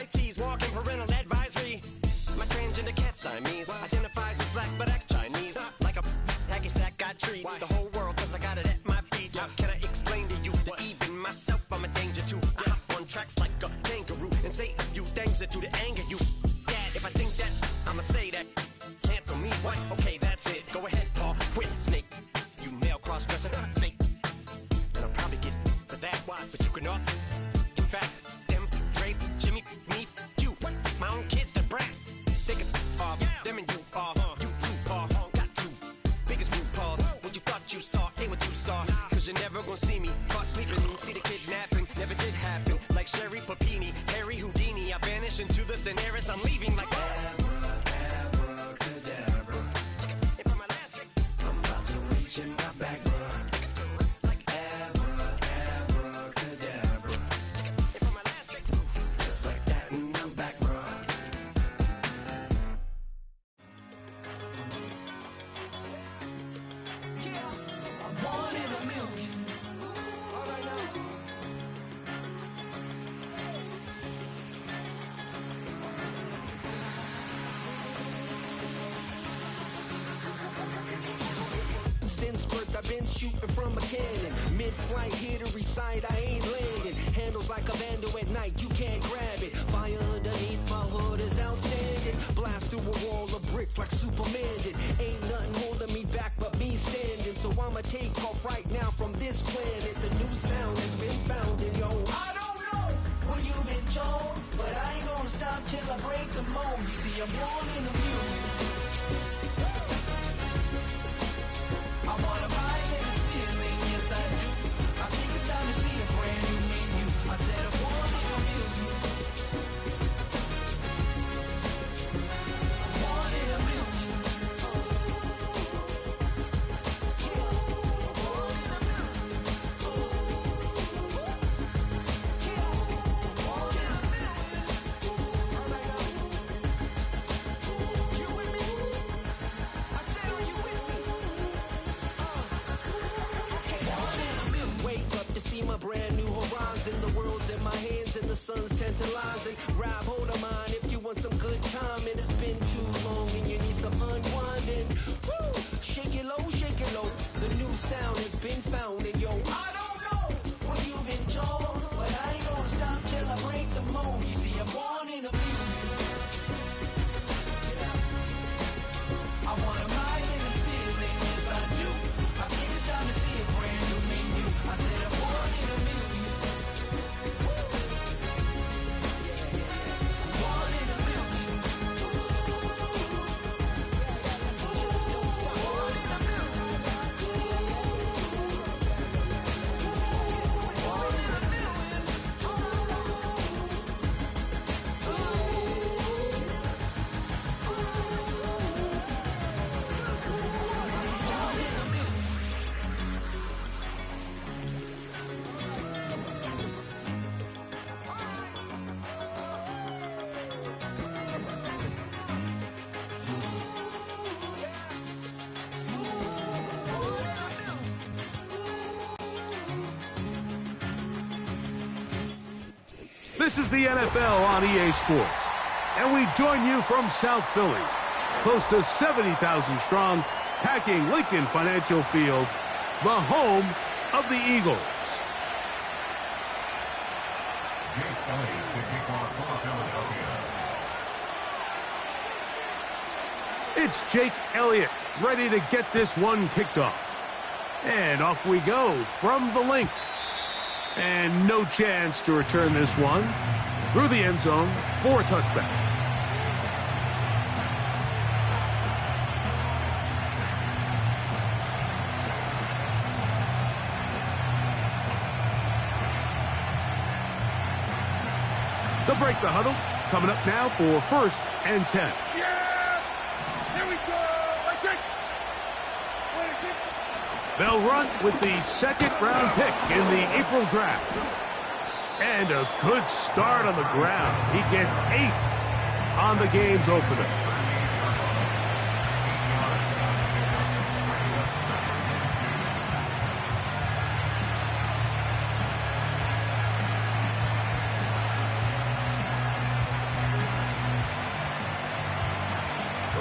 white tees, walking parental advisory. My transgender cat Siamese identifies as black but acts Chinese. Like a hacky sack got treat the whole world cause I got it at my feet. How can I explain to you that even myself I'm a danger to? I hop on tracks like a kangaroo and say a few things that do to anger you. Dad, if I think that, I'ma say that. Cancel me, what? Okay, that's it. Go ahead, Paul, quit, snake. You male cross-dresser, fake. And I'll probably get for that, but you can all. In fact, them, Dre, Jimmy, me, you, my own kids, the brass. They can off, them and you off. You too, Paul, got two biggest root paws. What you thought you saw ain't what you saw. Cause you're never gonna see me caught sleeping. See the kidnapping, never did happen. Like Sherry Papini, Harry Houdini. I vanish into the thin air as I'm leaving like abracadabra. And for my last trick, I'm about to reach in my back, bruh. Like abracadabra. And for my last trick, just like that, and I'm back, bruh. One in a million. All right now. Since birth I've been shooting from a cannon. Mid-flight here to recite, I ain't landing. Handles like a vandal at night, you can't grab it. Fire underneath my hood is outstanding. Blast through a wall of bricks like Superman did. Ain't nothing holding me back but me standing. So I'ma take off right now from this planet. The new sound has been found in yo. I don't know what you've been told, but I ain't gonna stop till I break the mold. You see, I'm born in the music. I wanna rise in the ceiling, yes I do. I think it's time to see a brand new menu. I said I'm born in the music. I'm born in the music. A brand new horizon, the world's in my hands and the sun's tantalizing. Grab hold of mine if you want some good time, and it's been too long and you need some unwinding. Woo! Shake it low, shake it low. The new sound has been found, and yo, I don't know what you've been told, but I ain't gonna stop till I break the mold. You see, I'm born in a music. I wanna rise in the ceiling, yes I do. I think it's time to see a brand new menu. I said I'm born in a million. Born in a million. Born in a million. Born in a million. This is the NFL on EA Sports, and we join you from South Philly, close to 70,000 strong, packing Lincoln Financial Field, the home of the Eagles. It's Jake Elliott ready to get this one kicked off. And off we go from the link. And no chance to return this one through the end zone for a touchback. They'll break the huddle. Coming up now for 1st and 10. Yeah! Here we go! They'll run with the 2nd-round pick in the April draft. And a good start on the ground. He gets 8 on the game's opener.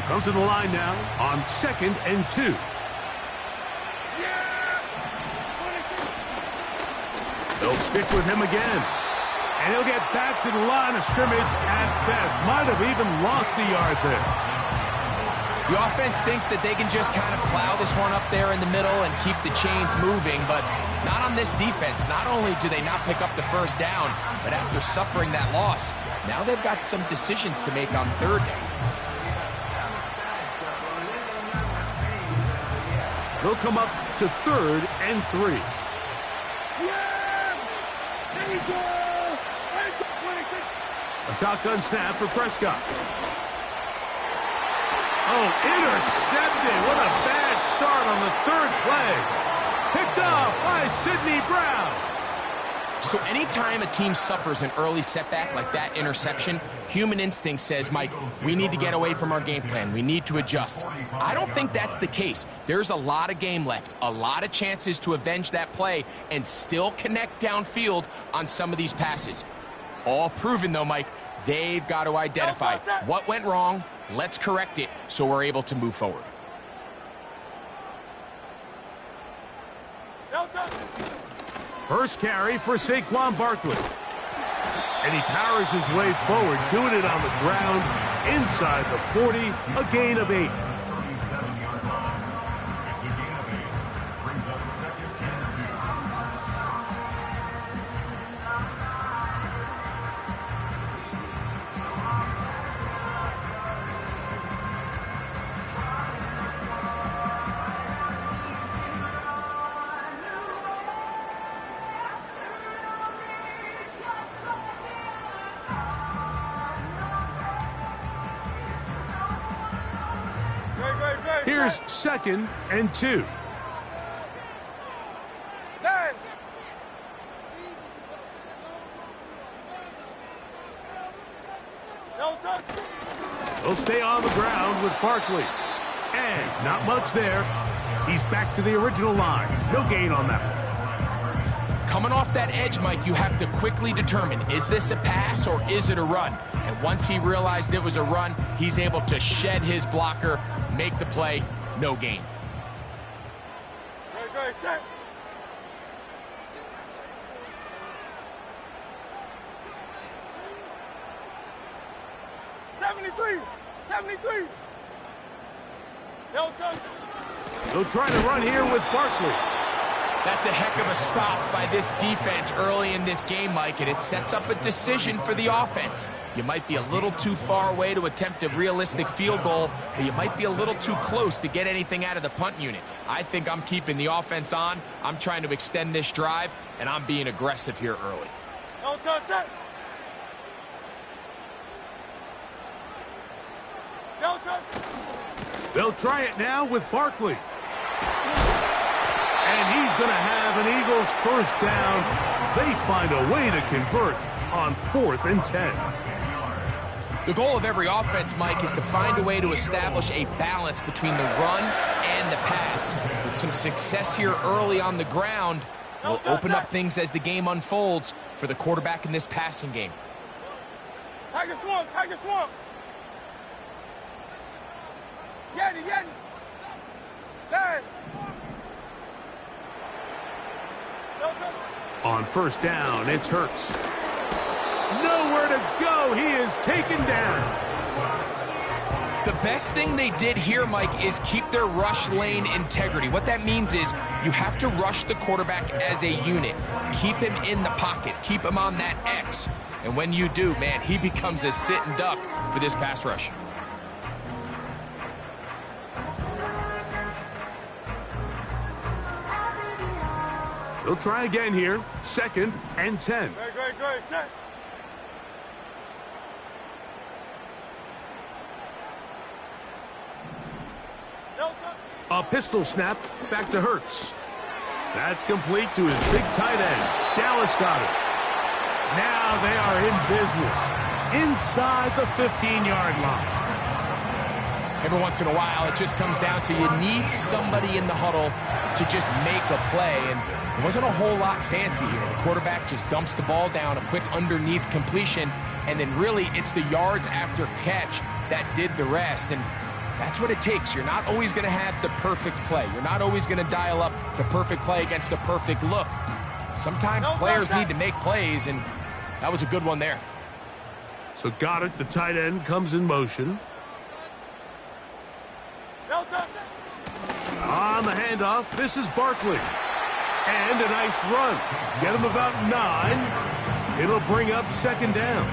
They'll come to the line now on 2nd and 2. They'll stick with him again. And he'll get back to the line of scrimmage at best. Might have even lost a yard there. The offense thinks that they can just kind of plow this one up there in the middle and keep the chains moving, but not on this defense. Not only do they not pick up the first down, but after suffering that loss, now they've got some decisions to make on 3rd down. They'll come up to 3rd and 3. A shotgun snap for Prescott. Oh, intercepted. What a bad start on the 3rd play. Picked off by Sidney Brown. So anytime a team suffers an early setback like that interception, human instinct says, Mike, we need to get away from our game plan. We need to adjust. I don't think that's the case. There's a lot of game left, a lot of chances to avenge that play and still connect downfield on some of these passes. All proven, though, Mike, they've got to identify what went wrong. Let's correct it so we're able to move forward. First carry for Saquon Barkley. And he powers his way forward, doing it on the ground inside the 40, a gain of 8. Here's 2nd and 2. They'll stay on the ground with Barkley. And not much there. He's back to the original line. No gain on that one. Coming off that edge, Mike, you have to quickly determine, is this a pass or is it a run? And once he realized it was a run, he's able to shed his blocker, make the play, no gain. Set. They'll try to run here with Barkley. That's a heck of a stop by this defense early in this game, Mike, and it sets up a decision for the offense. You might be a little too far away to attempt a realistic field goal, but you might be a little too close to get anything out of the punt unit. I think I'm keeping the offense on. I'm trying to extend this drive, and I'm being aggressive here early. They'll try it now with Barkley. And he's going to have an Eagles first down. They find a way to convert on 4th and 10. The goal of every offense, Mike, is to find a way to establish a balance between the run and the pass. With some success here early on the ground, will open up things as the game unfolds for the quarterback in this passing game. Tiger swamp, Tiger swamp. Yeti, Yeti. There. On first down, it's Hurts. Nowhere to go. He is taken down. The best thing they did here, Mike, is keep their rush lane integrity. What that means is you have to rush the quarterback as a unit. Keep him in the pocket. Keep him on that X. And when you do, man, he becomes a sitting duck for this pass rush. They'll try again here. 2nd and 10. Great, set. A pistol snap back to Hurts. That's complete to his big tight end, Dallas Goedert. Now they are in business inside the 15-yard line. Every once in a while, it just comes down to you need somebody in the huddle to just make a play, and it wasn't a whole lot fancy here. The quarterback just dumps the ball down, a quick underneath completion, and then really it's the yards after catch that did the rest. And That's what it takes. You're not always going to have the perfect play. You're not always going to dial up the perfect play against the perfect look. Sometimes players need to make plays, and that was a good one there. So Goddard, the tight end, comes in motion. On the handoff, this is Barkley. And a nice run. Get him about 9. It'll bring up second down.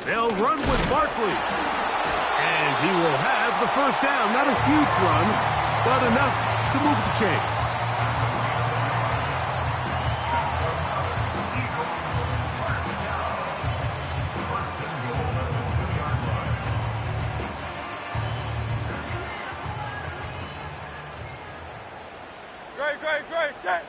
They'll run with Barkley. And he will have the first down. Not a huge run, but enough to move the chains. Great, set.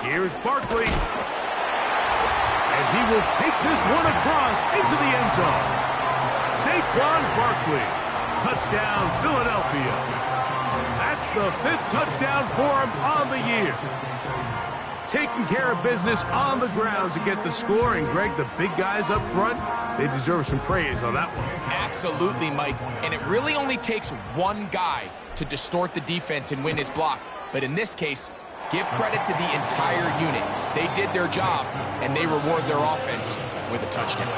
Here's Barkley. And he will take this one across into the end zone. Saquon Barkley. Touchdown, Philadelphia. That's the 5th touchdown for him on the year. Taking care of business on the ground to get the score. And, Greg, the big guys up front, they deserve some praise on that one. Absolutely, Mike. And it really only takes one guy to distort the defense and win his block. But in this case, give credit to the entire unit. They did their job, and they reward their offense with a touchdown.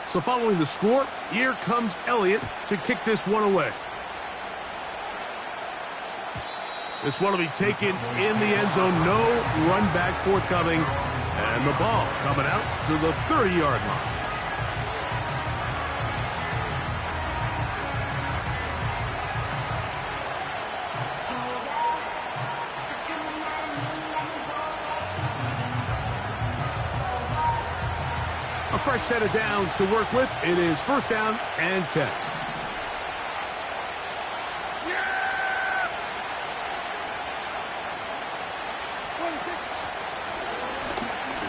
So following the score, here comes Elliott to kick this one away. This one will be taken in the end zone. No run back forthcoming. And the ball coming out to the 30-yard line. A fresh set of downs to work with. It is first down and 10.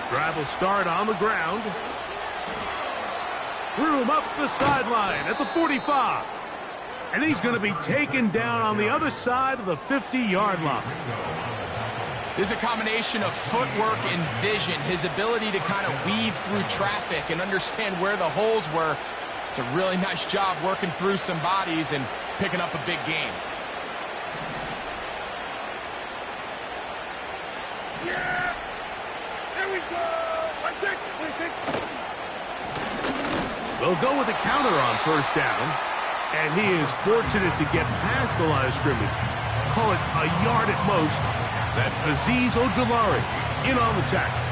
Drive will start on the ground. Threw him up the sideline at the 45. And he's going to be taken down on the other side of the 50-yard line. There's a combination of footwork and vision, his ability to kind of weave through traffic and understand where the holes were. It's a really nice job working through some bodies and picking up a big gain. They'll go with a counter on first down, and he is fortunate to get past the line of scrimmage. Call it a yard at most. That's Azeez Ojulari in on the tackle.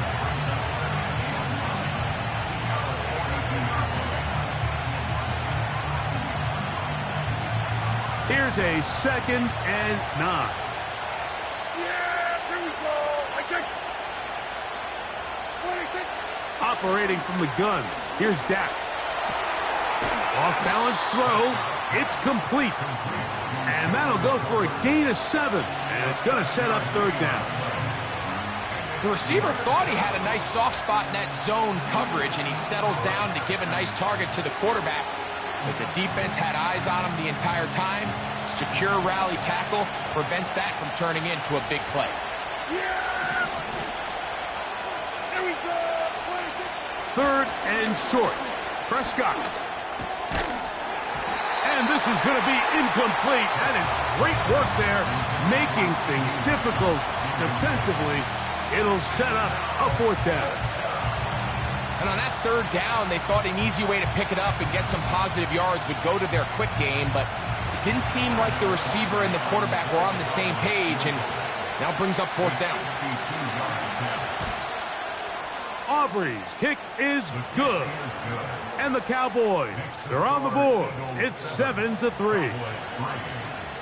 Here's a 2nd and 9. Operating from the gun, here's Dak. Off-balance throw, it's complete. And that'll go for a gain of 7, and it's going to set up third down. The receiver thought he had a nice soft spot in that zone coverage, and he settles down to give a nice target to the quarterback. But the defense had eyes on him the entire time. Secure rally tackle prevents that from turning into a big play. Third and short. Prescott. And this is going to be incomplete. That is great work there, making things difficult defensively. It'll set up a 4th down. And on that 3rd down, they thought an easy way to pick it up and get some positive yards would go to their quick game, but it didn't seem like the receiver and the quarterback were on the same page, and now brings up 4th down. Aubrey's kick is good. And the Cowboys, they're on the board. It's 7-3.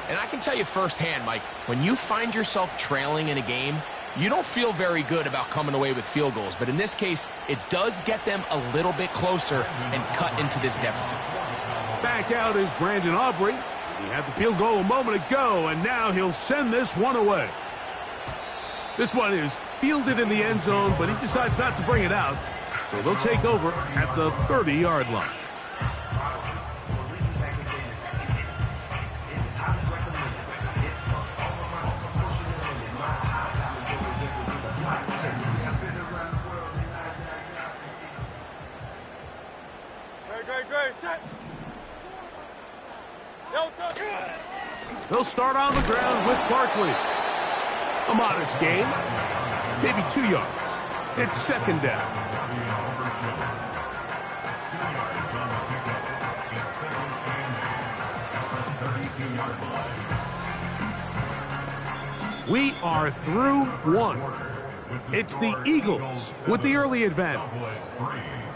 And I can tell you firsthand, Mike, when you find yourself trailing in a game, You don't feel very good about coming away with field goals, but in this case, it does get them a little bit closer and cut into this deficit. Back out is Brandon Aubrey. He had the field goal a moment ago, and now he'll send this one away. This one is fielded in the end zone, but he decides not to bring it out, so they'll take over at the 30-yard line. Great, set. They'll start on the ground with Barkley. A modest gain, maybe 2 yards. It's second down. We are through one. It's the Eagles with the early advantage.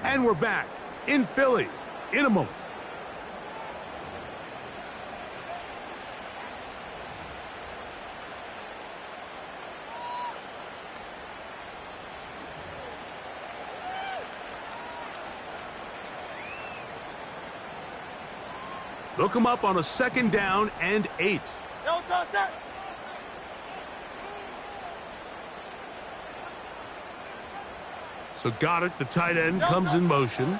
And we're back in Philly in a moment. They'll come up on a second down and 8. So got it. The tight end comes in motion.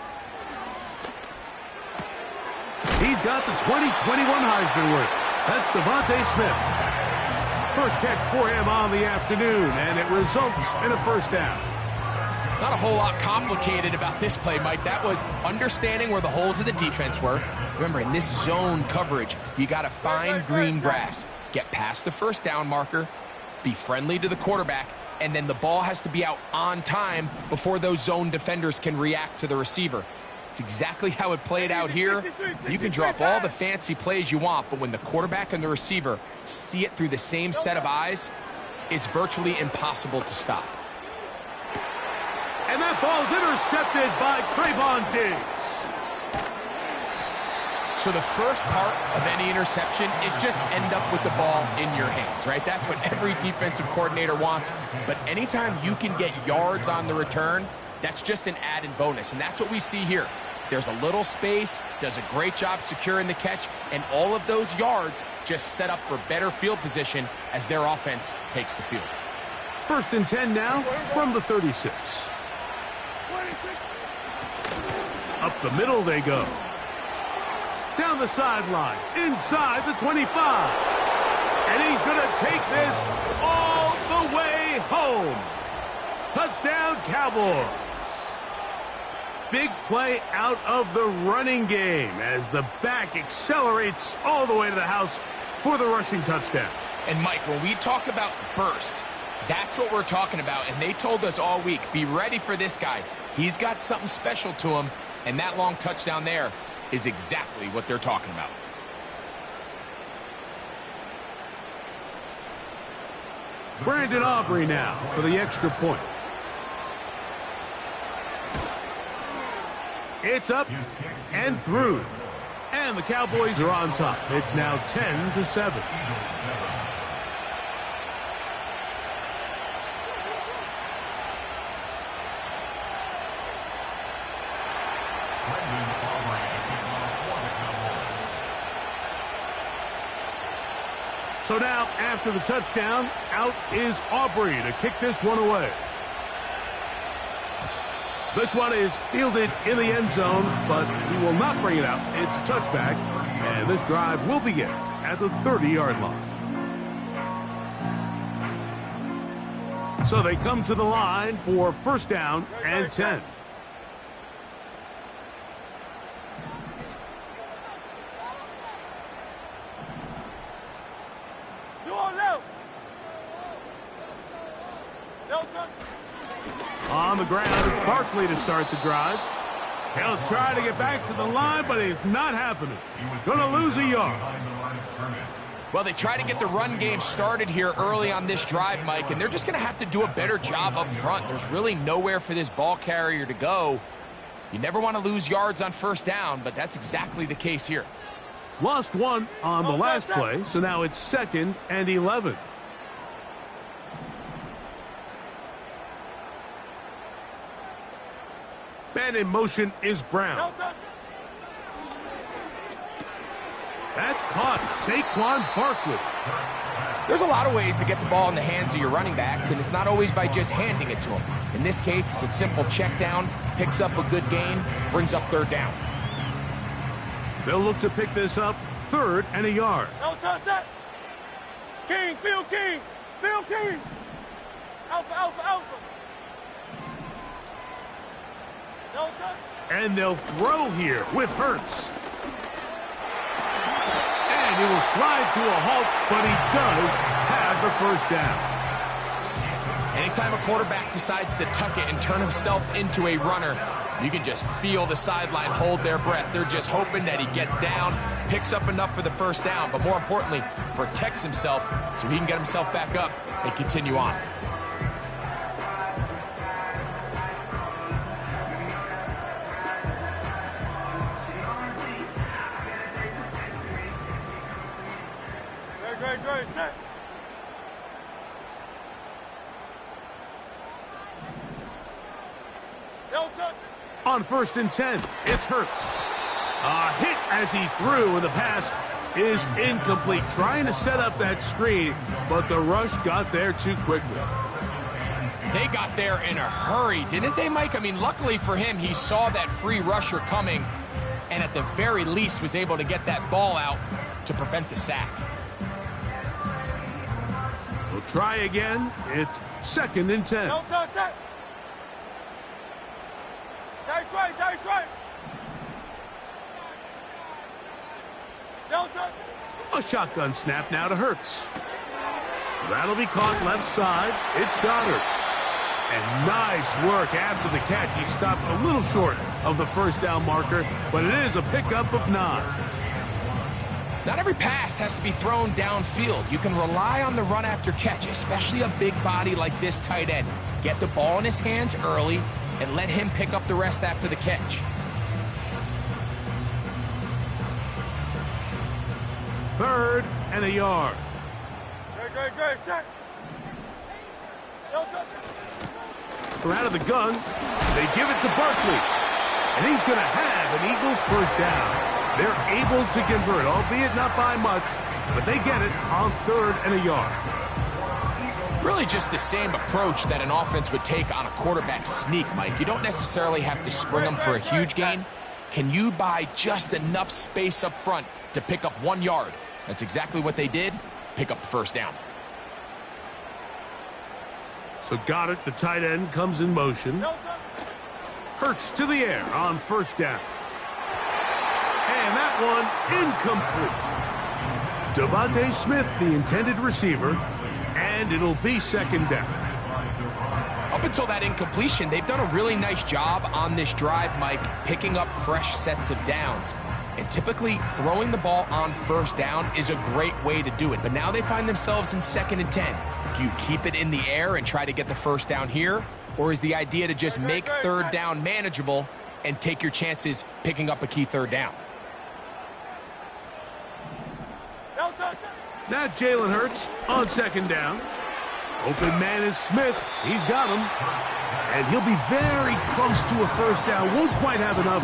He's got the 2021 Heisman winner. That's Devontae Smith. First catch for him on the afternoon, and it results in a first down. Not a whole lot complicated about this play, Mike. That was understanding where the holes of the defense were. Remember, in this zone coverage, you got to find green grass. Get past the first down marker, be friendly to the quarterback, and then the ball has to be out on time before those zone defenders can react to the receiver. It's exactly how it played out here. You can drop all the fancy plays you want, but when the quarterback and the receiver see it through the same set of eyes, it's virtually impossible to stop. And that ball's intercepted by Trayvon Diggs. So the first part of any interception is just end up with the ball in your hands, right? That's what every defensive coordinator wants. But anytime you can get yards on the return, that's just an added bonus. And that's what we see here. There's a little space, does a great job securing the catch, and all of those yards just set up for better field position as their offense takes the field. First and 10 now from the 36. Up the middle they go. Down the sideline, inside the 25. And he's going to take this all the way home. Touchdown, Cowboys. Big play out of the running game as the back accelerates all the way to the house for the rushing touchdown. And, Mike, when we talk about burst, that's what we're talking about. And they told us all week, be ready for this guy. He's got something special to him, and that long touchdown there is exactly what they're talking about. Brandon Aubrey now for the extra point. It's up and through. And the Cowboys are on top. It's now 10-7. So now, after the touchdown, out is Aubrey to kick this one away. This one is fielded in the end zone, but he will not bring it out. It's a touchback, and this drive will begin at the 30-yard line. So they come to the line for first down and 10. On the ground, it's Barkley to start the drive. He'll try to get back to the line, but it's not happening. Going to lose a yard. Well, they try to get the run game started here early on this drive, Mike, and they're just going to have to do a better job up front. There's really nowhere for this ball carrier to go. You never want to lose yards on first down, but that's exactly the case here. Lost one on the last play, so now it's 2nd and 11. Man in motion is Brown. That's caught. Saquon Barkley. There's a lot of ways to get the ball in the hands of your running backs, and it's not always by just handing it to them. In this case, it's a simple check down, picks up a good gain, brings up third down. They'll look to pick this up, 3rd and a yard. No touch that. King, Phil King, Phil King. Alpha, Alpha, Alpha. No touch. And they'll throw here with Hurts. And he will slide to a halt, but he does have the first down. Anytime a quarterback decides to tuck it and turn himself into a runner, you can just feel the sideline hold their breath. They're just hoping that he gets down, picks up enough for the first down, but more importantly, protects himself so he can get himself back up and continue on. Great, set. No touch. On 1st and 10, it's Hurts. A hit as he threw, and the pass is incomplete. Trying to set up that screen, but the rush got there too quickly. They got there in a hurry, didn't they, Mike? I mean, luckily for him, he saw that free rusher coming, and at the very least was able to get that ball out to prevent the sack. We'll try again. It's 2nd and 10. No touch that. That's right. No touch. A shotgun snap now to Hurts. That'll be caught left side. It's Goddard. And nice work after the catch. He stopped a little short of the first down marker, but it is a pickup of 9. Not every pass has to be thrown downfield. You can rely on the run after catch, especially a big body like this tight end. Get the ball in his hands early and let him pick up the rest after the catch. 3rd and a yard. Great, set. No touch. They're out of the gun. They give it to Barkley. And he's going to have an Eagles first down. They're able to convert, albeit not by much, but they get it on 3rd and a yard. Really just the same approach that an offense would take on a quarterback sneak, Mike. You don't necessarily have to spring them for a huge gain. Can you buy just enough space up front to pick up 1 yard? That's exactly what they did. Pick up the first down. So Goddard, the tight end, comes in motion. Hurts to the air on 1st down. And that one incomplete. Devontae Smith, the intended receiver, and it'll be 2nd down. Up until that incompletion, they've done a really nice job on this drive, Mike, picking up fresh sets of downs. And typically, throwing the ball on 1st down is a great way to do it. But now they find themselves in 2nd and 10. Do you keep it in the air and try to get the first down here? Or is the idea to just make 3rd down manageable and take your chances picking up a key 3rd down? Now Jalen Hurts on 2nd down. Open man is Smith. He's got him. And he'll be very close to a first down. Won't quite have enough,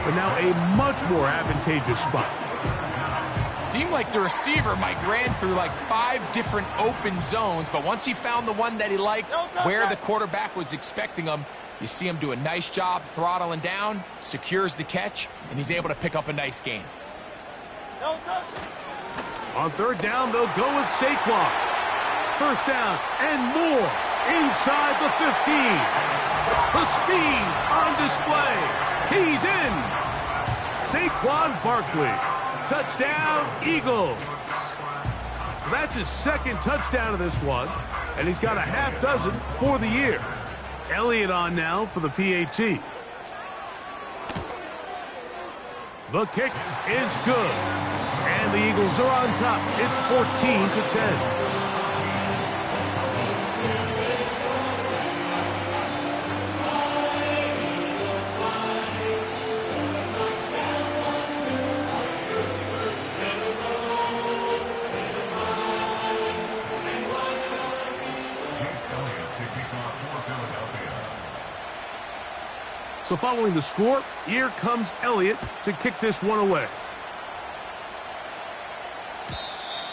but now a much more advantageous spot. Seemed like the receiver, Mike, ran through like 5 different open zones, but once he found the one that he liked, where the quarterback was expecting him, you see him do a nice job throttling down, secures the catch, and he's able to pick up a nice gain. On 3rd down, they'll go with Saquon. First down and more inside the 15. The speed on display. He's in. Saquon Barkley. Touchdown, Eagles. So that's his 2nd touchdown of this one, and he's got a half dozen for the year. Elliott on now for the PAT. The kick is good, and the Eagles are on top. It's 14-10. So following the score, here comes Elliott to kick this one away.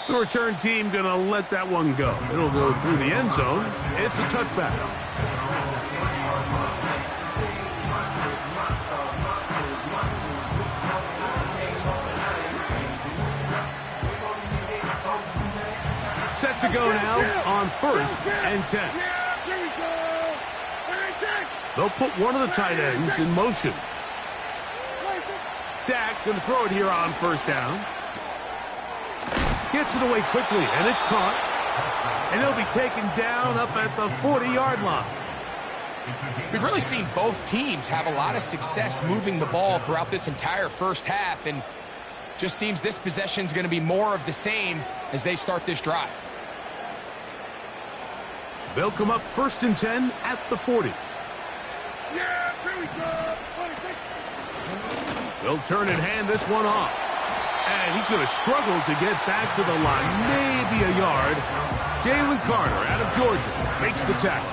The return team going to let that one go. It'll go through the end zone. It's a touchback. Set to go now on 1st and 10. They'll put one of the tight ends in motion. Dak going to throw it here on 1st down. Gets it away quickly, and it's caught. And he'll be taken down up at the 40-yard line. We've really seen both teams have a lot of success moving the ball throughout this entire first half, and just seems this possession is going to be more of the same as they start this drive. They'll come up 1st and 10 at the 40. They'll turn and hand this one off. And he's going to struggle to get back to the line, maybe a yard. Jalen Carter out of Georgia makes the tackle.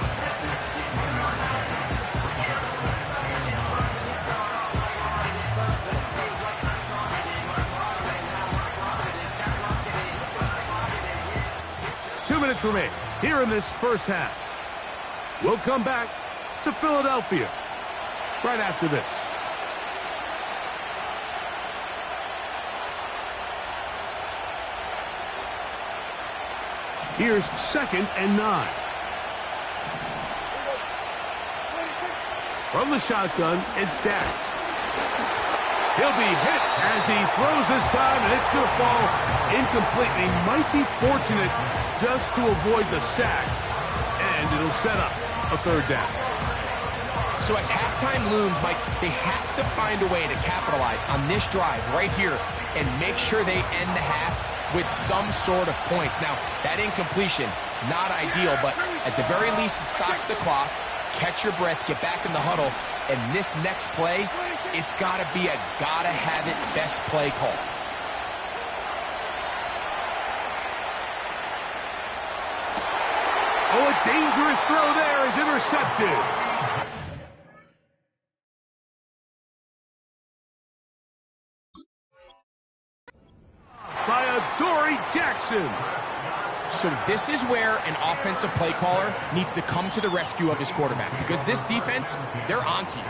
Two minutes remain here in this first half. We'll come back to Philadelphia right after this. Here's 2nd and 9. From the shotgun, it's Dak. He'll be hit as he throws this time, and it's going to fall incomplete. He might be fortunate just to avoid the sack, and it'll set up a 3rd down. So as halftime looms, Mike, they have to find a way to capitalize on this drive right here and make sure they end the half with some sort of points. Now, that incompletion, not ideal, but at the very least, it stops the clock. Catch your breath, get back in the huddle, and this next play, it's got to be a gotta-have-it best play call. Oh, a dangerous throw there is intercepted. By Adoree Jackson. So this is where an offensive play caller needs to come to the rescue of his quarterback, because this defense, they're onto you.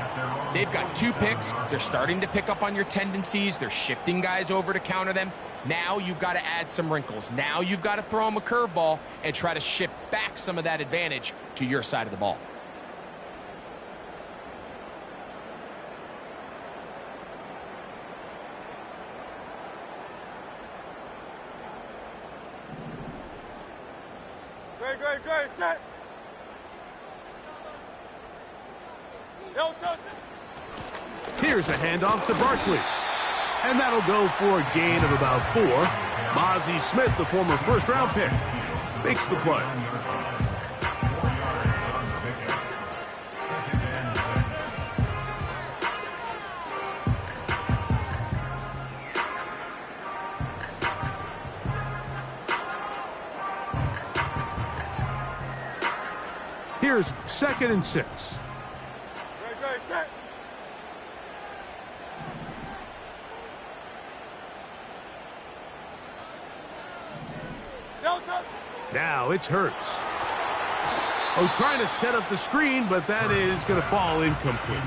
They've got 2 picks. They're starting to pick up on your tendencies. They're shifting guys over to counter them. Now you've got to add some wrinkles. Now you've got to throw them a curveball and try to shift back some of that advantage to your side of the ball. Great, set. Here's a handoff to Barkley. And that'll go for a gain of about 4. Mozzie Smith, the former first-round pick, makes the play. Here's 2nd and 6. Great, set. Now it's Hurts. Oh, trying to set up the screen, but that is going to fall incomplete.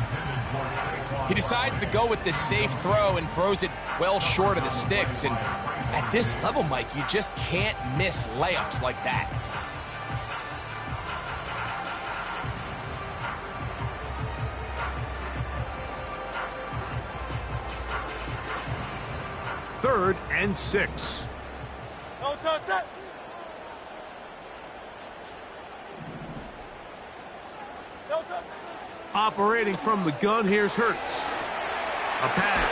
He decides to go with this safe throw and throws it well short of the sticks. And at this level, Mike, you just can't miss layups like that. Third and 6. Operating from the gun, here's Hurts. A pass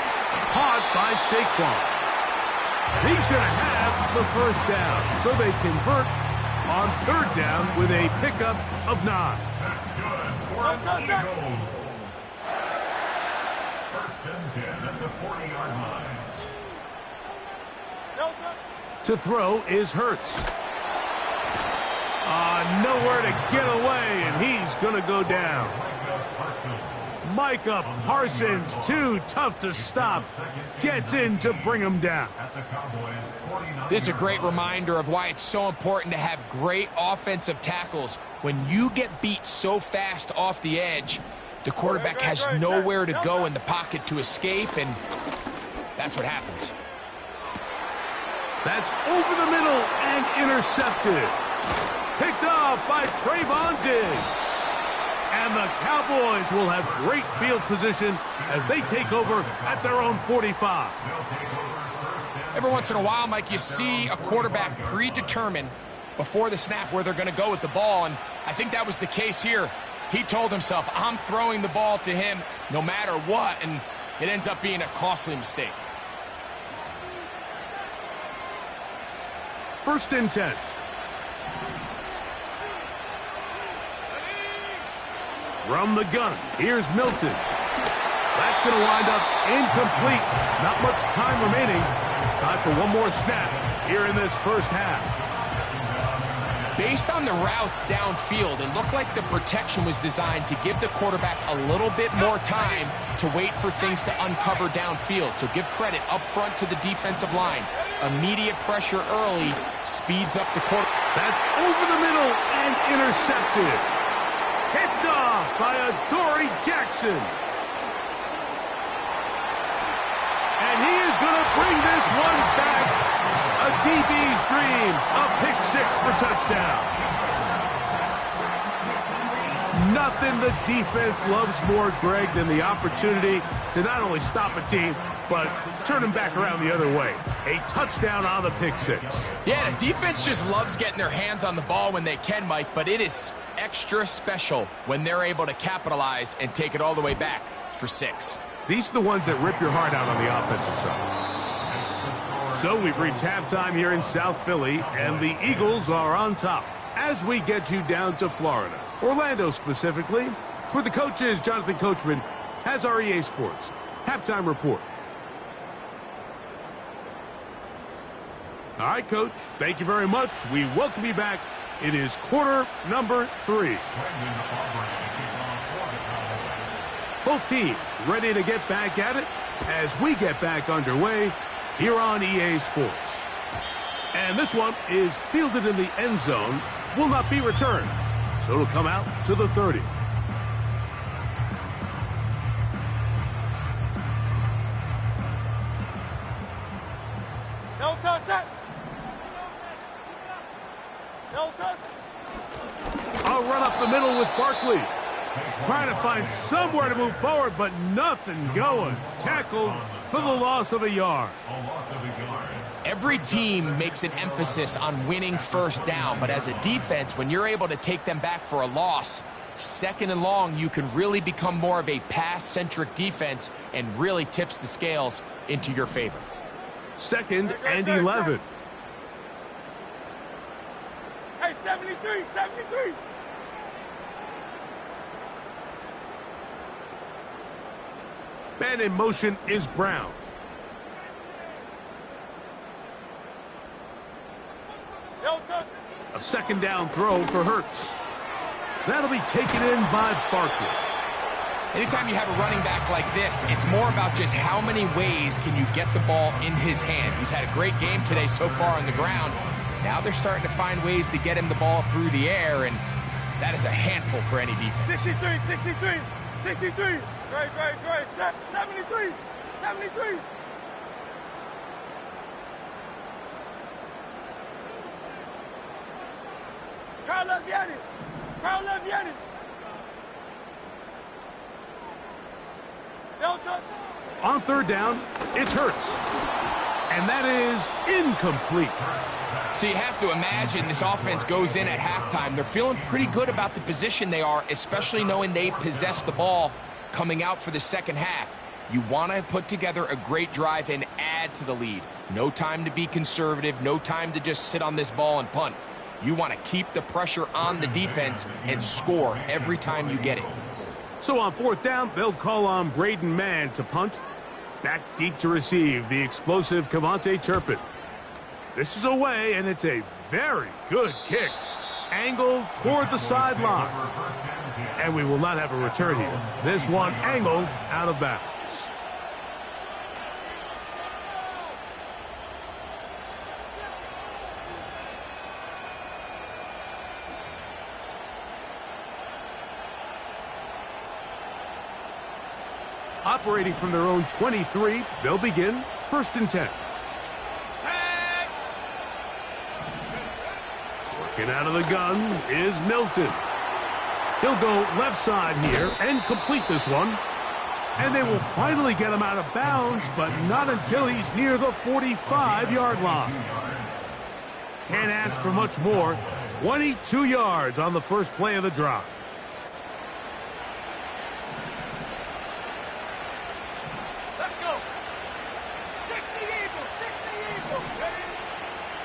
caught by Saquon. He's going to have the 1st down, so they convert on 3rd down with a pickup of 9. That's good for the Eagles. 1st and 10 at the 40-yard line. To throw is Hurts. Nowhere to get away, and he's going to go down. Micah Parsons, too tough to stop, gets in to bring him down. This is a great reminder of why it's so important to have great offensive tackles. When you get beat so fast off the edge, the quarterback has nowhere to go in the pocket to escape, and that's what happens. That's over the middle and intercepted. Picked off by Trayvon Diggs. And the Cowboys will have great field position as they take over at their own 45. Every once in a while, Mike, you see a quarterback predetermine before the snap where they're going to go with the ball, and I think that was the case here. He told himself, I'm throwing the ball to him no matter what, and it ends up being a costly mistake. 1st and 10. From the gun, here's Milton. That's going to wind up incomplete. Not much time remaining. Time for one more snap here in this first half. Based on the routes downfield, it looked like the protection was designed to give the quarterback a little bit more time to wait for things to uncover downfield. So give credit up front to the defensive line. Immediate pressure early speeds up the quarter. That's over the middle and intercepted. Picked off by Adoree Jackson. And he is going to bring this one back. A DB's dream. A pick six for touchdown. Nothing the defense loves more, Greg, than the opportunity to not only stop a team, but turn them back around the other way. A touchdown on the pick six. Yeah, the defense just loves getting their hands on the ball when they can, Mike, but it is extra special when they're able to capitalize and take it all the way back for 6. These are the ones that rip your heart out on the offensive side. So we've reached halftime here in South Philly, and the Eagles are on top. As we get you down to Florida, Orlando specifically, where the coach is, Jonathan Coachman, has our EA Sports halftime report. All right, Coach, thank you very much. We welcome you back. It is quarter number 3. Both teams ready to get back at it as we get back underway here on EA Sports. And this one is fielded in the end zone, will not be returned, so it'll come out to the 30. No touch that. No touch. I'll run up the middle with Barkley. Trying to find somewhere to move forward, but nothing going. Tackled for the loss of a yard. Every team makes an emphasis on winning first down, but as a defense, when you're able to take them back for a loss, 2nd and long, you can really become more of a pass-centric defense and really tips the scales into your favor. 2nd and 11. Hey, 73, 73. Man in motion is Brown. No touch. A 2nd down throw for Hurts. That'll be taken in by Barkley. Anytime you have a running back like this, it's more about just how many ways can you get the ball in his hand. He's had a great game today so far on the ground. Now they're starting to find ways to get him the ball through the air, and that is a handful for any defense. 63, 63, 63. Great. 73, 73. Crowd left Yanni. Crowd left Yanni. No touch. On 3rd down, it's Hurts. And that is incomplete. So you have to imagine this offense goes in at halftime. They're feeling pretty good about the position they are, especially knowing they possess the ball coming out for the second half. You want to put together a great drive and add to the lead. No time to be conservative, no time to just sit on this ball and punt. You want to keep the pressure on the defense and score every time you get it. So on 4th down, they'll call on Braden Mann to punt. Back deep to receive the explosive Kevontae Turpin. This is away, and it's a very good kick. angled toward the sideline. And we will not have a return here. This one angled out of bounds. Operating from their own 23, they'll begin 1st and 10. Working out of the gun is Milton. He'll go left side here and complete this one. And they will finally get him out of bounds, but not until he's near the 45-yard line. Can't ask for much more. 22 yards on the first play of the drive.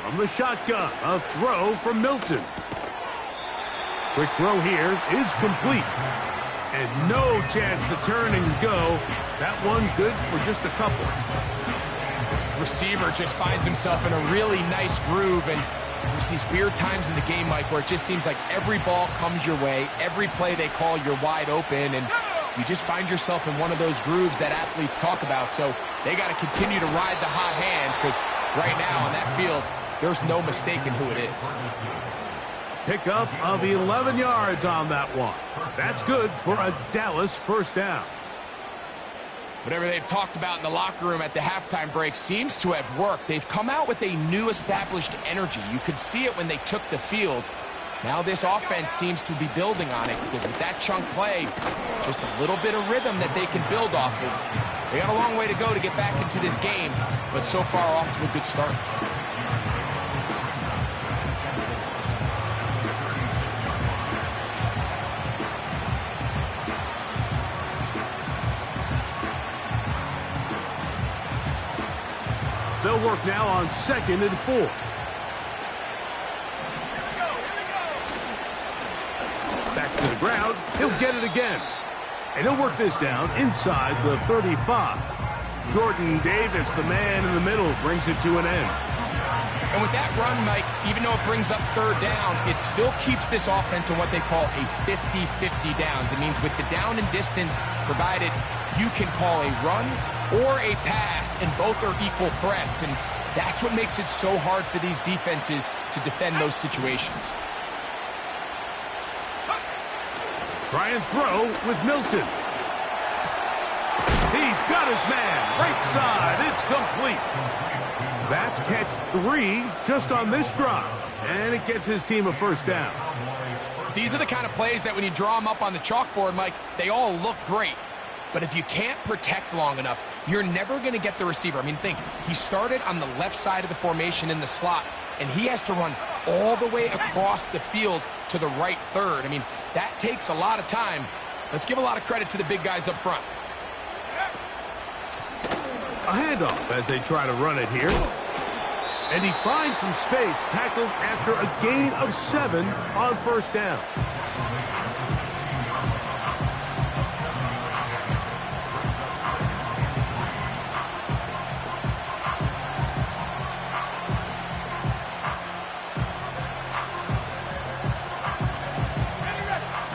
From the shotgun, a throw from Milton. Quick throw here is complete. And no chance to turn and go. That one good for just a couple. Receiver just finds himself in a really nice groove, and there's these weird times in the game, Mike, where it just seems like every ball comes your way. Every play they call, you're wide open, and you just find yourself in one of those grooves that athletes talk about. So they got to continue to ride the hot hand, because right now on that field, there's no mistaking who it is. Pickup of 11 yards on that one. That's good for a Dallas first down. Whatever they've talked about in the locker room at the halftime break seems to have worked. They've come out with a new established energy. You could see it when they took the field. Now this offense seems to be building on it, because with that chunk play, just a little bit of rhythm that they can build off of. They got a long way to go to get back into this game, but so far off to a good start. They'll work now on 2nd and 4. Back to the ground. He'll get it again. And he'll work this down inside the 35. Jordan Davis, the man in the middle, brings it to an end. And with that run, Mike, even though it brings up 3rd down, it still keeps this offense in what they call a 50-50 downs. It means with the down and distance provided, you can call a run or a pass, and both are equal threats. And that's what makes it so hard for these defenses to defend those situations. Try and throw with Milton. He's got his man. Right side. It's complete. That's catch 3 just on this drive. And it gets his team a first down. These are the kind of plays that when you draw them up on the chalkboard, Mike, they all look great. But if you can't protect long enough, you're never going to get the receiver. I mean, think, he started on the left side of the formation in the slot, and he has to run all the way across the field to the right third. I mean, that takes a lot of time. Let's give a lot of credit to the big guys up front. A handoff as they try to run it here. And he finds some space, tackled after a gain of 7 on first down.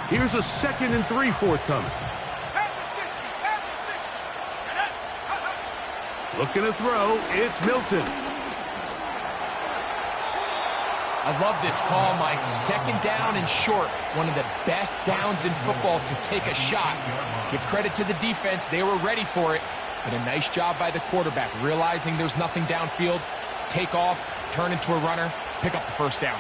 Here's a 2nd and 3 forthcoming. Looking to throw, it's Milton. I love this call, Mike. 2nd down and short. One of the best downs in football to take a shot. Give credit to the defense. They were ready for it. But a nice job by the quarterback, realizing there's nothing downfield. Take off, turn into a runner, pick up the first down.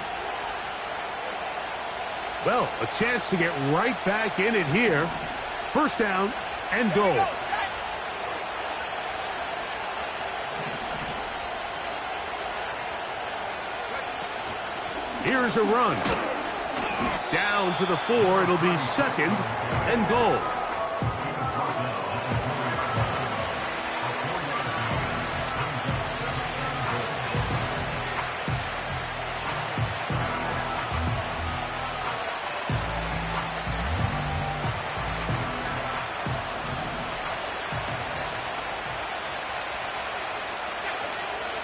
Well, a chance to get right back in it here. First down and goal. Here's a run. Down to the 4. It'll be 2nd and goal.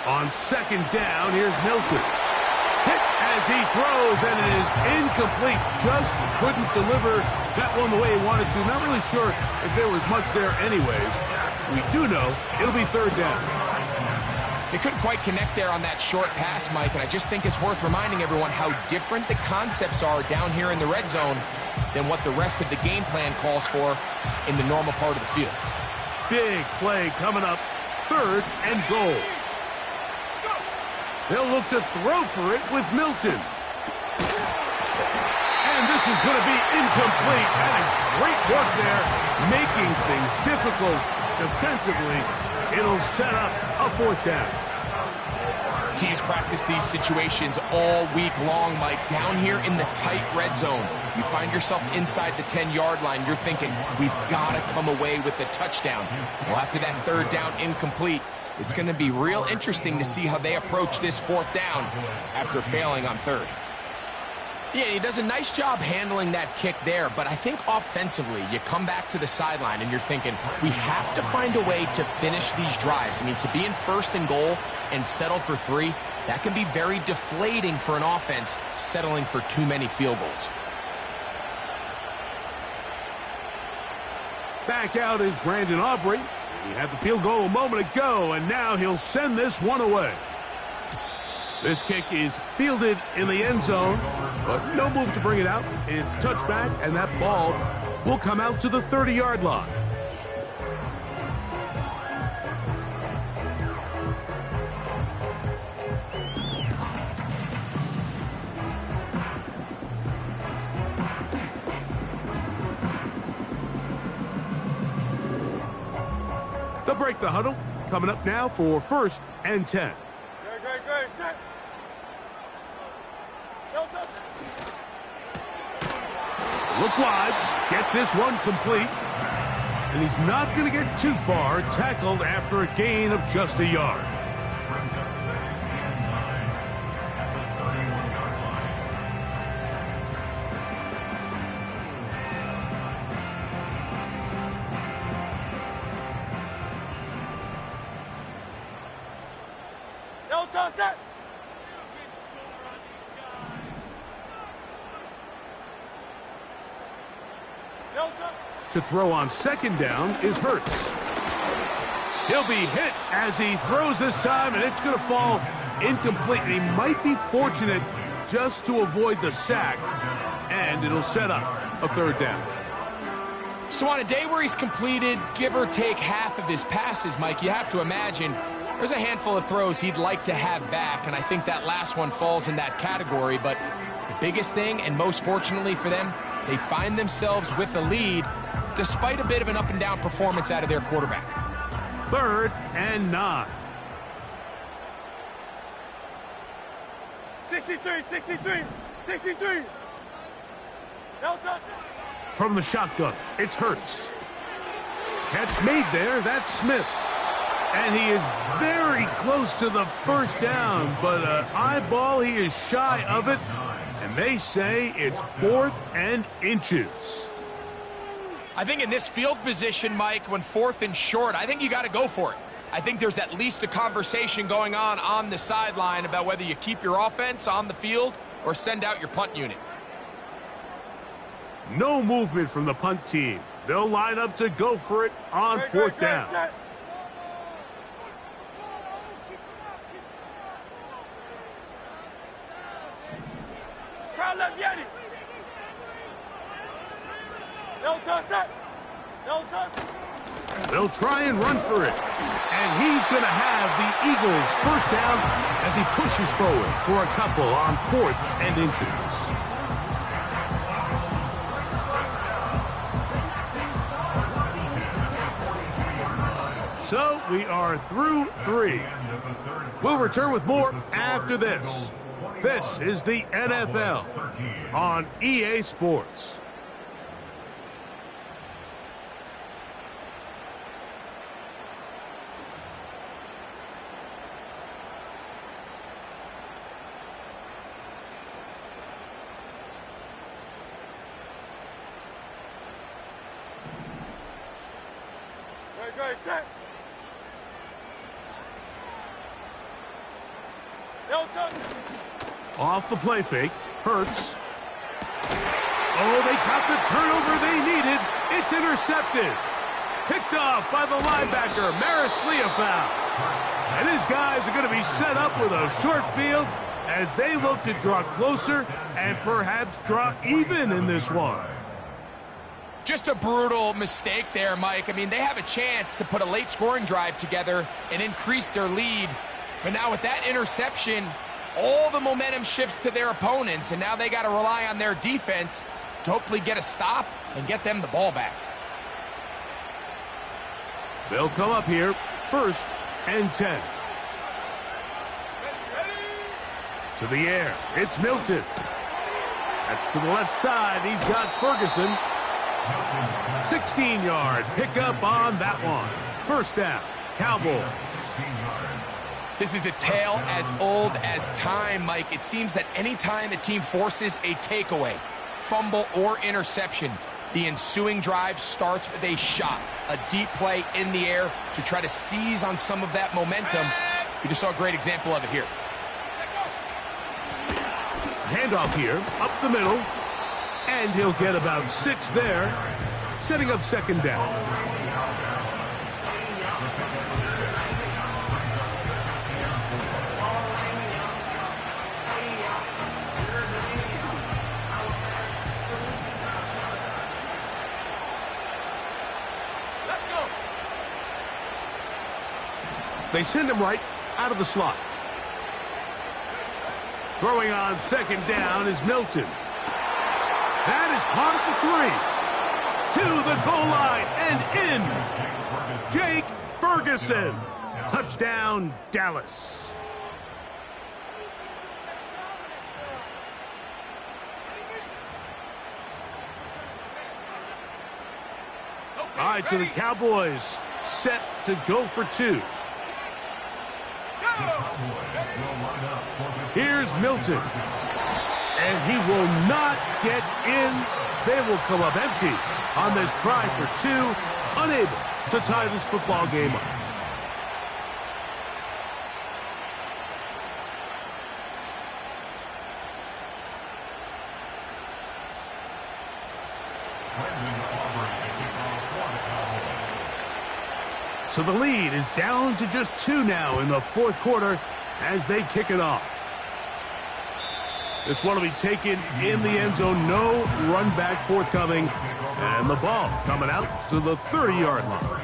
On 2nd down, here's Milton. Hit as as he throws, and it is incomplete. Just couldn't deliver that one the way he wanted to. Not really sure if there was much there anyways. We do know it'll be third down. They couldn't quite connect there on that short pass, Mike, and I just think it's worth reminding everyone how different the concepts are down here in the red zone than what the rest of the game plan calls for in the normal part of the field. Big play coming up, 3rd and goal. They'll look to throw for it with Milton. And this is going to be incomplete. That is great work there, making things difficult defensively. It'll set up a 4th down. Teams practice these situations all week long, Mike. Down here in the tight red zone, you find yourself inside the 10-yard line. You're thinking, we've got to come away with a touchdown. Well, after that 3rd down incomplete, it's going to be real interesting to see how they approach this 4th down after failing on 3rd. Yeah, he does a nice job handling that kick there, but I think offensively, you come back to the sideline and you're thinking, we have to find a way to finish these drives. I mean, to be in 1st and goal and settle for 3, that can be very deflating for an offense settling for too many field goals. Back out is Brandon Aubrey. He had the field goal a moment ago, and now he'll send this one away. This kick is fielded in the end zone, but no move to bring it out. It's touchback, and that ball will come out to the 30-yard line. They'll break the huddle. Coming up now for 1st and 10. Great, set. Look wide, get this one complete, and he's not going to get too far, tackled after a gain of just a yard. Brings up 2nd and 9 at the 31-yard line. Set. To throw on 2nd down is Hurts. He'll be hit as he throws this time, and it's going to fall incomplete. And he might be fortunate just to avoid the sack, and it'll set up a 3rd down. So on a day where he's completed, give or take half of his passes, Mike, you have to imagine there's a handful of throws he'd like to have back, and I think that last one falls in that category. But the biggest thing, and most fortunately for them, they find themselves with a lead despite a bit of an up-and-down performance out of their quarterback. 3rd and 9. 63. From the shotgun, it's Hurts. Catch made there, that's Smith. And he is very close to the 1st down, but eyeball, he is shy of it. And they say it's 4th and inches. I think in this field position, Mike, when 4th and short, I think you got to go for it. I think there's at least a conversation going on the sideline about whether you keep your offense on the field or send out your punt unit. No movement from the punt team. They'll line up to go for it on 4th down. They'll try and run for it. And he's going to have the Eagles 1st down as he pushes forward for a couple on 4th and inches. So we are through 3. We'll return with more after this. This is the NFL on EA Sports. Great, set. Off the play fake. Hurts. Oh, they got the turnover they needed. It's intercepted. Picked off by the linebacker, Maris Leofau. And his guys are going to be set up with a short field as they look to draw closer and perhaps draw even in this one. Just a brutal mistake there, Mike. I mean, they have a chance to put a late scoring drive together and increase their lead. But now with that interception, all the momentum shifts to their opponents, and now they got to rely on their defense to hopefully get a stop and get them the ball back. They'll come up here, 1st and 10. To the air, it's Milton. That's to the left side, he's got Ferguson. 16-yard pickup on that one. 1st down, Cowboys. This is a tale as old as time, Mike. It seems that any time a team forces a takeaway, fumble, or interception, the ensuing drive starts with a shot, a deep play in the air to try to seize on some of that momentum. We just saw a great example of it here. Handoff here, up the middle, and he'll get about 6 there, setting up 2nd down. They send him right out of the slot. Throwing on 2nd down is Milton. That is caught at the 3. To the goal line and in. Jake Ferguson. Touchdown, Dallas. All right, so the Cowboys set to go for 2. Here's Milton. And he will not get in. They will come up empty on this try for 2. Unable to tie this football game up. So the lead is down to just 2 now in the 4th quarter as they kick it off. This one will be taken in the end zone. No run back forthcoming. And the ball coming out to the 30-yard line.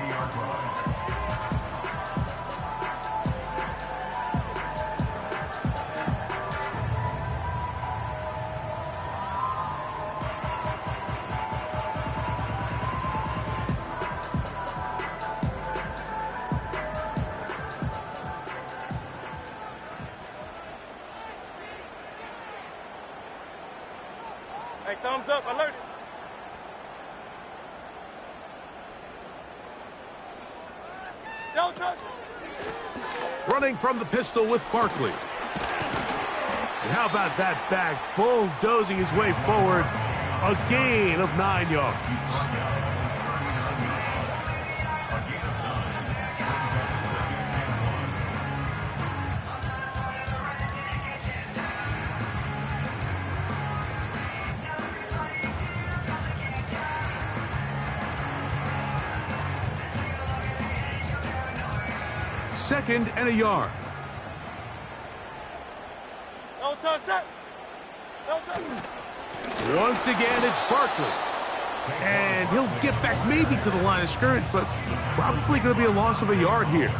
Hey, thumbs up, alert it. Don't touch it. Running from the pistol with Barkley. And how about that back bulldozing his way forward? A gain of 9 yards. Second and a yard. Don't touch it. Don't touch it. Once again, it's Barkley. And he'll get back maybe to the line of scrimmage, but probably going to be a loss of a yard here.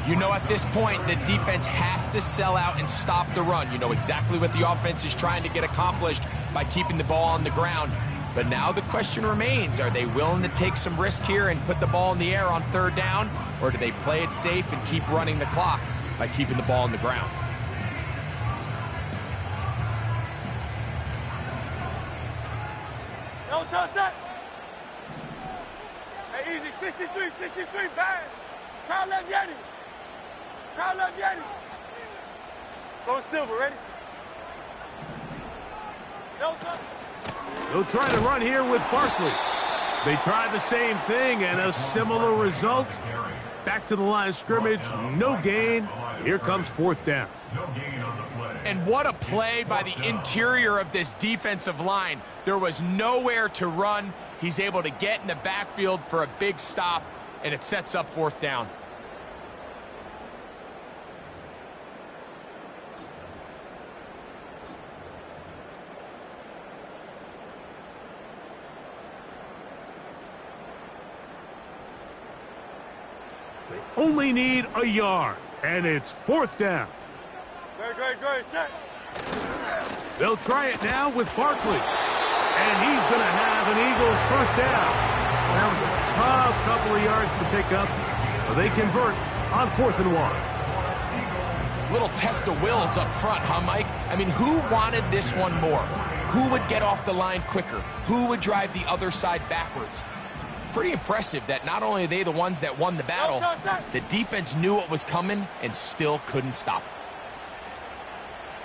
You know, at this point, the defense has to sell out and stop the run. You know exactly what the offense is trying to get accomplished by keeping the ball on the ground. But now the question remains, are they willing to take some risk here and put the ball in the air on 3rd down? Or do they play it safe and keep running the clock by keeping the ball on the ground? Don't touch it. Hey, easy, 63, bang. Crowd left Yeti. Crowd left Yeti. Go Silver, ready? Don't touch it. They'll try to run here with Barkley. They tried the same thing and a similar result. Back to the line of scrimmage, no gain. Here comes 4th down. No gain on the play. And what a play by the interior of this defensive line. There was nowhere to run. He's able to get in the backfield for a big stop, and it sets up 4th down. They only need a yard, and it's 4th down. Great, set. They'll try it now with Barkley. And he's going to have an Eagles 1st down. That was a tough couple of yards to pick up. But they convert on 4th and 1. Little test of wills up front, huh, Mike? I mean, who wanted this one more? Who would get off the line quicker? Who would drive the other side backwards? Pretty impressive that not only are they the ones that won the battle, the defense knew what was coming and still couldn't stop it.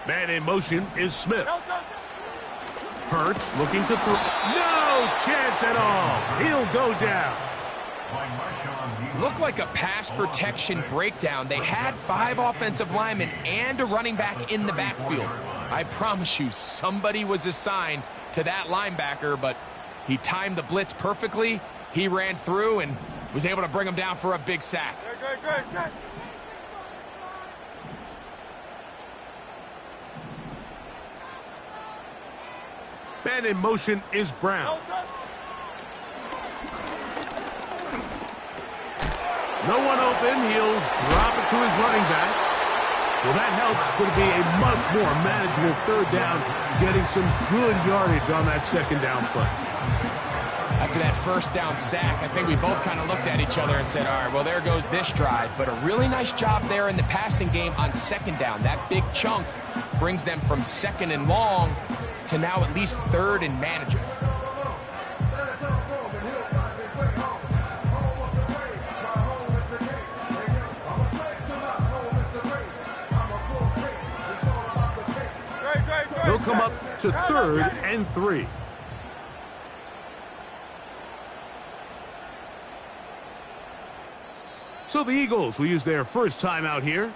Man in motion is Smith. Hurts looking to throw. No chance at all. He'll go down. Looked like a pass protection breakdown. They had 5 offensive linemen and a running back in the backfield. I promise you, somebody was assigned to that linebacker, but he timed the blitz perfectly. He ran through and was able to bring him down for a big sack. Great. Man in motion is Brown. No one open. He'll drop it to his running back. Well, that helps. It's going to be a much more manageable 3rd down, getting some good yardage on that 2nd down play. After that 1st down sack, I think we both kind of looked at each other and said, all right, well, there goes this drive. But a really nice job there in the passing game on 2nd down. That big chunk brings them from 2nd and long to now at least 3rd and manageable. They'll come up to 3rd and 3. So the Eagles will use their 1st time out here.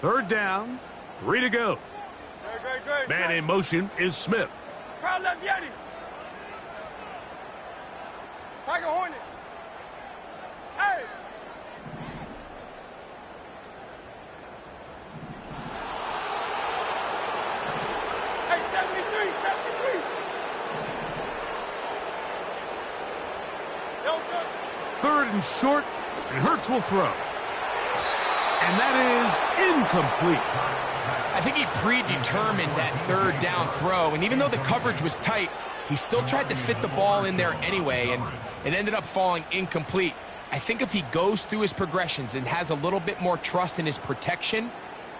Third down, 3 to go. Man in motion is Smith. Crowd left Yeti. Tiger Hornet. Hey. Hey, 73. Third and short, and Hurts will throw. And that is incomplete. I think he predetermined that 3rd down throw, and even though the coverage was tight, he still tried to fit the ball in there anyway, and it ended up falling incomplete. I think if he goes through his progressions and has a little bit more trust in his protection,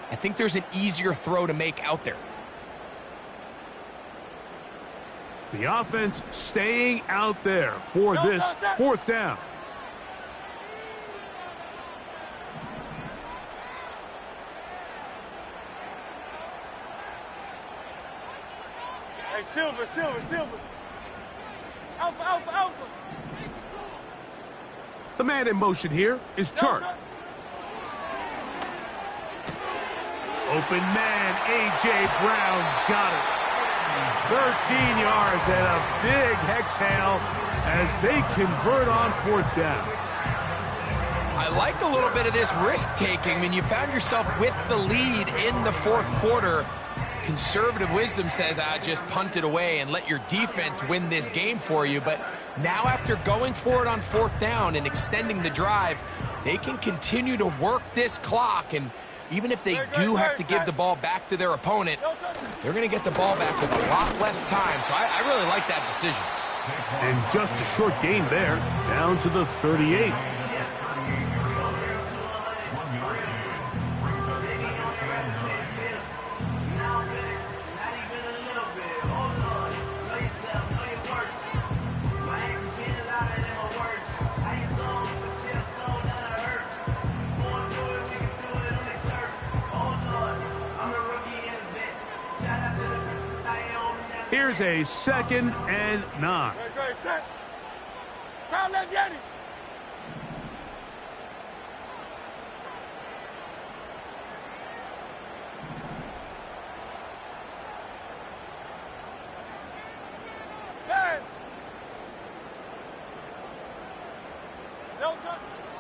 I think there's an easier throw to make out there. The offense staying out there for this 4th down. Hey, Silver. Alpha. The man in motion here is Chark. Open man, A.J. Brown's got it. 13 yards and a big exhale as they convert on 4th down. I like a little bit of this risk-taking when you found yourself with the lead in the 4th quarter. Conservative wisdom says, just punt it away and let your defense win this game for you. But now after going for it on 4th down and extending the drive, they can continue to work this clock. And even if they do have to give the ball back to their opponent, they're going to get the ball back with a lot less time. So I really like that decision. And just a short gain there, down to the 38. Here's a 2nd and 9. Great, set. Crowd left Yeti.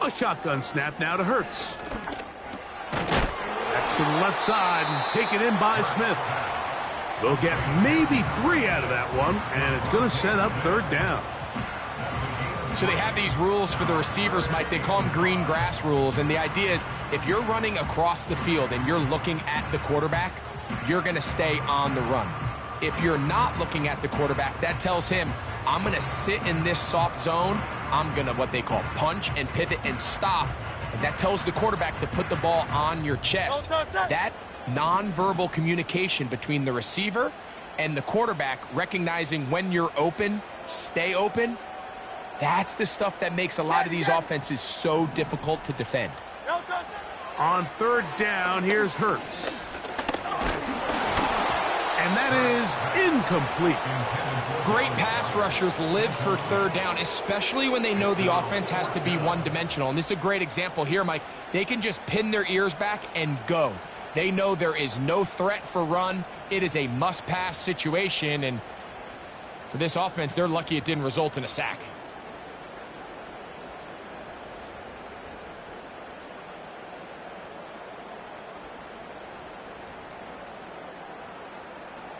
A shotgun snap now to Hurts. That's to the left side and taken in by Smith. They'll get maybe 3 out of that one, and it's going to set up 3rd down. So they have these rules for the receivers, Mike. They call them green grass rules, and the idea is if you're running across the field and you're looking at the quarterback, you're going to stay on the run. If you're not looking at the quarterback, that tells him, I'm going to sit in this soft zone. I'm going to what they call punch and pivot and stop. And that tells the quarterback to put the ball on your chest. That nonverbal communication between the receiver and the quarterback, recognizing when you're open, stay open, that's the stuff that makes a lot of these offenses so difficult to defend. On 3rd down, here's Hurts. And that is incomplete. Great pass rushers live for 3rd down, especially when they know the offense has to be one-dimensional. And this is a great example here, Mike. They can just pin their ears back and go. They know there is no threat for run. It is a must-pass situation. And for this offense, they're lucky it didn't result in a sack.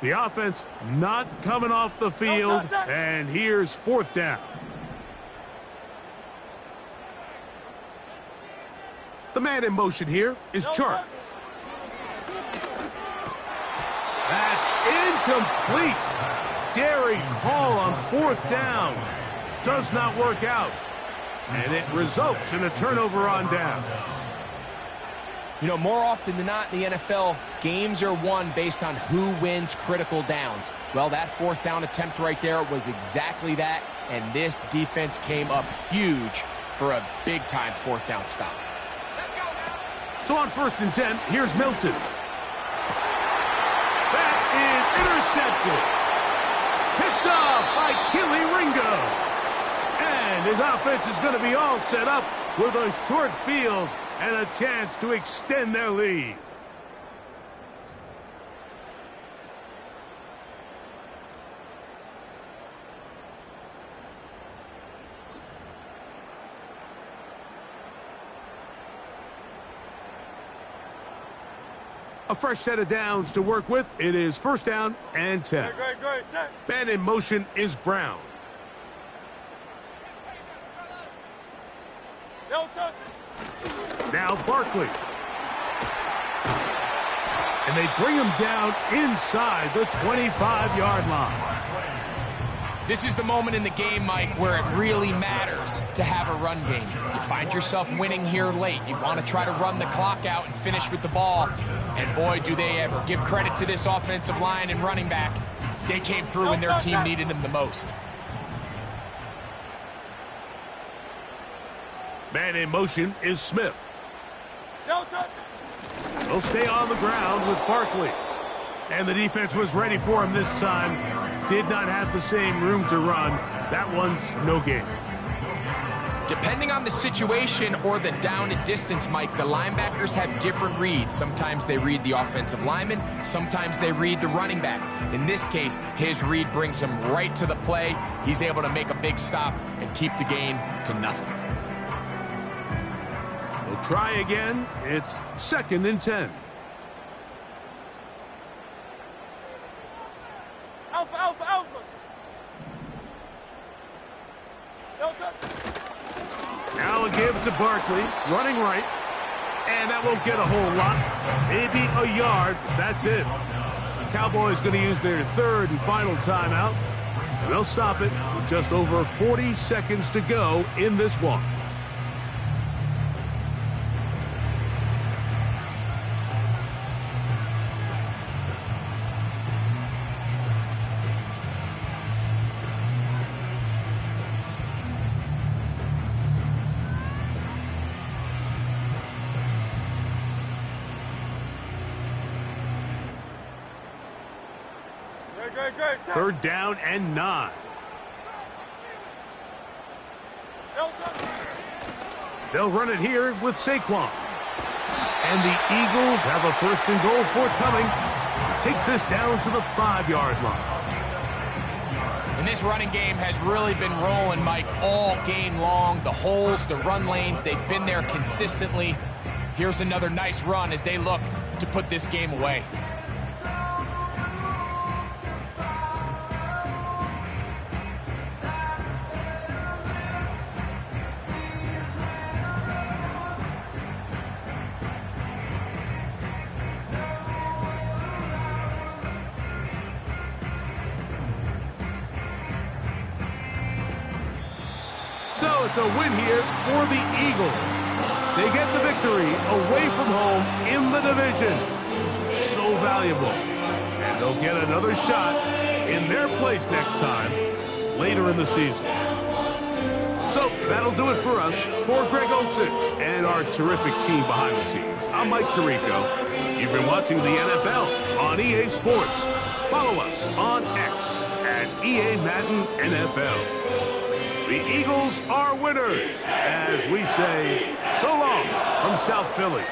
The offense not coming off the field, and here's 4th down. The man in motion here is Chark. That's incomplete. Daring call on 4th down. Does not work out. And it results in a turnover on downs. You know, more often than not in the NFL, games are won based on who wins critical downs. Well, that 4th down attempt right there was exactly that, and this defense came up huge for a big-time 4th down stop. So on 1st and 10, here's Milton. That is intercepted. Picked off by Keely Ringo. And his offense is going to be all set up with a short field and a chance to extend their lead. A fresh set of downs to work with. It is 1st down and 10. Great, set. Man in motion is Brown. Now Barkley. And they bring him down inside the 25-yard line. This is the moment in the game, Mike, where it really matters to have a run game. You find yourself winning here late. You want to try to run the clock out and finish with the ball. And boy, do they ever. Give credit to this offensive line and running back. They came through when their team needed them the most. Man in motion is Smith. They'll stay on the ground with Barkley. And the defense was ready for him this time. Did not have the same room to run. That one's no gain. Depending on the situation or the down and distance, Mike, the linebackers have different reads. Sometimes they read the offensive lineman. Sometimes they read the running back. In this case, his read brings him right to the play. He's able to make a big stop and keep the gain to nothing. We'll try again. It's 2nd and 10. Alpha. Now a give to Barkley, running right. And that won't get a whole lot. Maybe a yard. That's it. Cowboys going to use their 3rd and final timeout. And they'll stop it with just over 40 seconds to go in this one. 3rd down and 9. They'll run it here with Saquon. And the Eagles have a 1st and goal forthcoming. Takes this down to the 5-yard line. And this running game has really been rolling, Mike, all game long. The holes, the run lanes, they've been there consistently. Here's another nice run as they look to put this game away. So it's a win here for the Eagles. They get the victory away from home in the division. It's so valuable. And they'll get another shot in their place next time later in the season. So that'll do it for us. For Greg Olsen and our terrific team behind the scenes, I'm Mike Tirico. You've been watching the NFL on EA Sports. Follow us on X at EA Madden NFL. The Eagles are winners, as we say so long from South Philly.